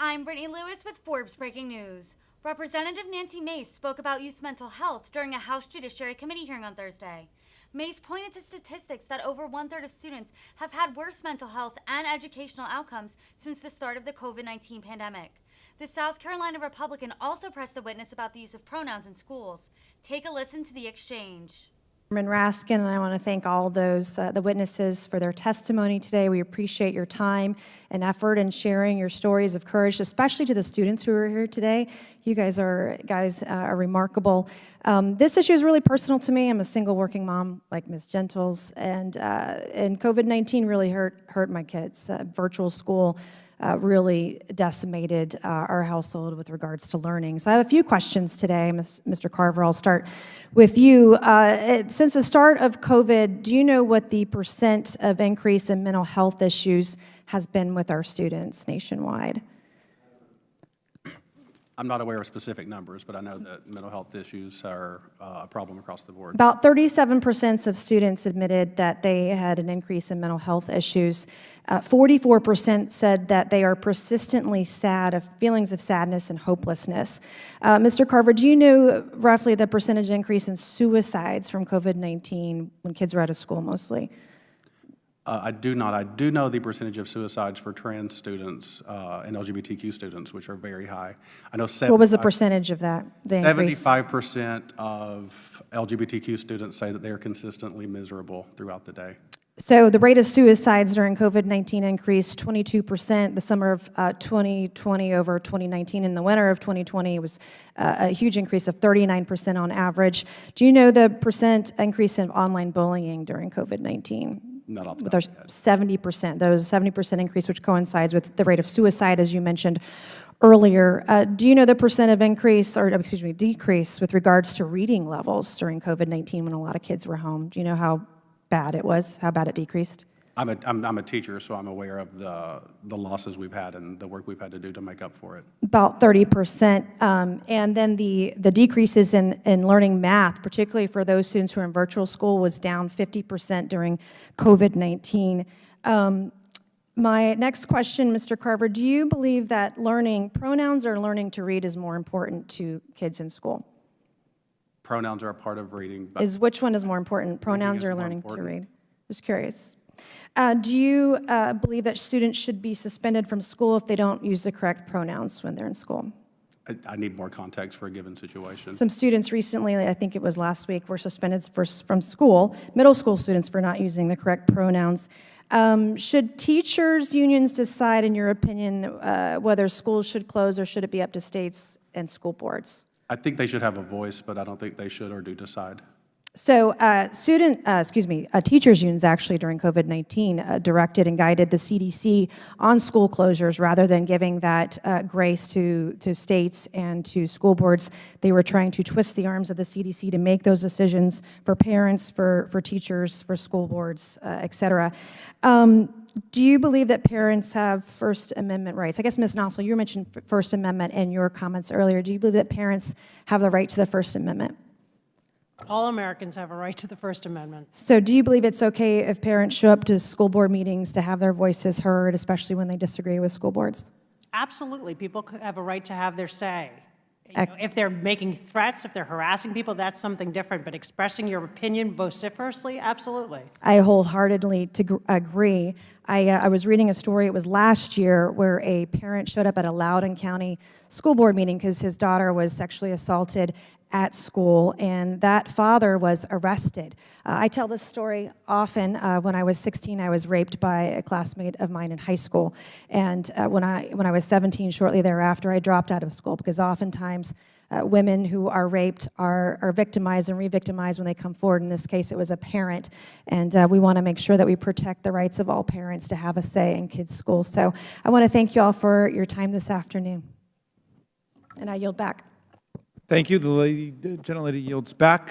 I'm Brittany Lewis with Forbes Breaking News. Representative Nancy Mace spoke about youth mental health during a House Judiciary Committee hearing on Thursday. Mace pointed to statistics that over 1/3 of students have had worse mental health and educational outcomes since the start of the COVID-19 pandemic. The South Carolina Republican also pressed the witness about the use of pronouns in schools. Take a listen to the exchange. Chairman Raskin, and I want to thank all those, the witnesses for their testimony today. We appreciate your time and effort in sharing your stories of courage, especially to the students who are here today. You guys are remarkable. This issue is really personal to me. I'm a single working mom like Ms. Gentles, and COVID-19 really hurt my kids. Virtual school really decimated our household with regards to learning. So I have a few questions today. Mr. Carver, I'll start with you. Since the start of COVID, do you know what the % of increase in mental health issues has been with our students nationwide? I'm not aware of specific numbers, but I know that mental health issues are a problem across the board. About 37% of students admitted that they had an increase in mental health issues. 44% said that they are persistently sad, of feelings of sadness and hopelessness. Mr. Carver, do you know roughly the percentage increase in suicides from COVID-19 when kids were out of school mostly? I do not. I do know the percentage of suicides for trans students and LGBTQ students, which are very high. I know What was the percentage of that? 75% of LGBTQ students say that they are consistently miserable throughout the day. So the rate of suicides during COVID-19 increased 22% the summer of 2020 over 2019. In the winter of 2020, it was a huge increase of 39% on average. Do you know the % increase in online bullying during COVID-19? Not off the With top our of my head. 70%. There was a 70% increase, which coincides with the rate of suicide, as you mentioned earlier. Do you know the % of increase, or excuse me, decrease with regards to reading levels during COVID-19 when a lot of kids were home? Do you know how bad it was, how bad it decreased? I'm a teacher, so I'm aware of the losses we've had and the work we've had to do to make up for it. About 30%. And then the decreases in learning math, particularly for those students who are in virtual school, was down 50% during COVID-19. My next question, Mr. Carver, do you believe that learning pronouns or learning to read is more important to kids in school? Pronouns are a part of reading. But Which one is more important, pronouns is or more learning to important. read? Just curious. Do you believe that students should be suspended from school if they don't use the correct pronouns when they're in school? I need more context for a given situation. Some students recently, I think it was last week, were suspended from school, middle school students, for not using the correct pronouns. Should teachers' unions decide, in your opinion, whether schools should close or should it be up to states and school boards? I think they should have a voice, but I don't think they should or do decide. So teachers' unions actually during COVID-19 directed and guided the CDC on school closures rather than giving that grace to states and to school boards. They were trying to twist the arms of the CDC to make those decisions for parents, for teachers, for school boards, et cetera. Do you believe that parents have First Amendment rights? I guess, Ms. Nossel, you mentioned First Amendment in your comments earlier. Do you believe that parents have the right to the First Amendment? All Americans have a right to the First Amendment. So do you believe it's okay if parents show up to school board meetings to have their voices heard, especially when they disagree with school boards? Absolutely. People have a right to have their say. You know, if they're making threats, if they're harassing people, that's something different. But expressing your opinion vociferously, absolutely. I wholeheartedly agree. I was reading a story, it was last year, where a parent showed up at a Loudoun County school board meeting because his daughter was sexually assaulted at school, and that father was arrested. I tell this story often. When I was 16, I was raped by a classmate of mine in high school, and when I was 17, shortly thereafter, I dropped out of school because oftentimes women who are raped are victimized and re-victimized when they come forward. In this case, it was a parent, and we want to make sure that we protect the rights of all parents to have a say in kids' schools. So I want to thank you all for your time this afternoon, and I yield back. Thank you. The gentlelady yields back.